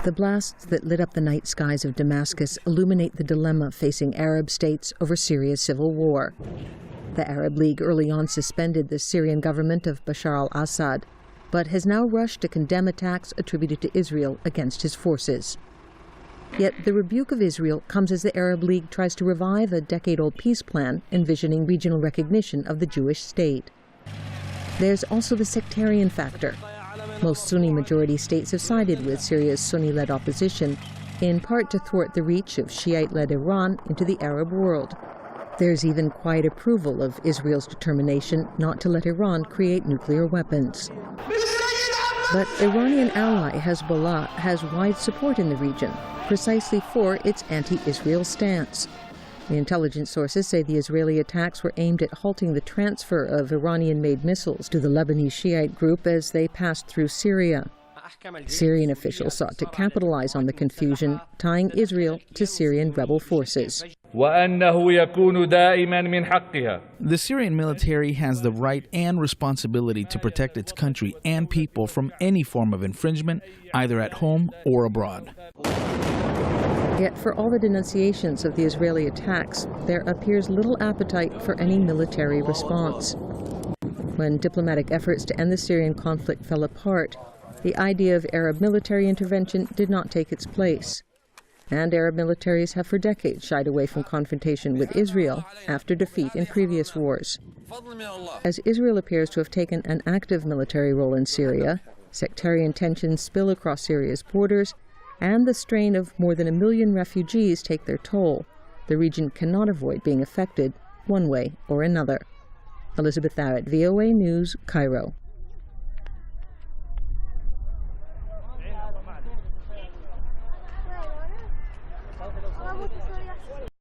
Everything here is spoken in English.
The blasts that lit up the night skies of Damascus illuminate the dilemma facing Arab states over Syria's civil war. The Arab League early on suspended the Syrian government of Bashar al-Assad, but has now rushed to condemn attacks attributed to Israel against his forces. Yet the rebuke of Israel comes as the Arab League tries to revive a decade-old peace plan envisioning regional recognition of the Jewish state. There's also the sectarian factor. Most Sunni-majority states have sided with Syria's Sunni-led opposition, in part to thwart the reach of Shiite-led Iran into the Arab world. There's even quiet approval of Israel's determination not to let Iran create nuclear weapons. But Iranian ally Hezbollah has wide support in the region, precisely for its anti-Israel stance. The intelligence sources say the Israeli attacks were aimed at halting the transfer of Iranian-made missiles to the Lebanese Shiite group as they passed through Syria. Syrian officials sought to capitalize on the confusion, tying Israel to Syrian rebel forces. The Syrian military has the right and responsibility to protect its country and people from any form of infringement, either at home or abroad. Yet for all the denunciations of the Israeli attacks, there appears little appetite for any military response. When diplomatic efforts to end the Syrian conflict fell apart, the idea of Arab military intervention did not take its place. And Arab militaries have for decades shied away from confrontation with Israel after defeat in previous wars. As Israel appears to have taken an active military role in Syria, sectarian tensions spill across Syria's borders, and the strain of more than 1 million refugees take their toll. The region cannot avoid being affected one way or another. Elizabeth Arrott, VOA News, Cairo.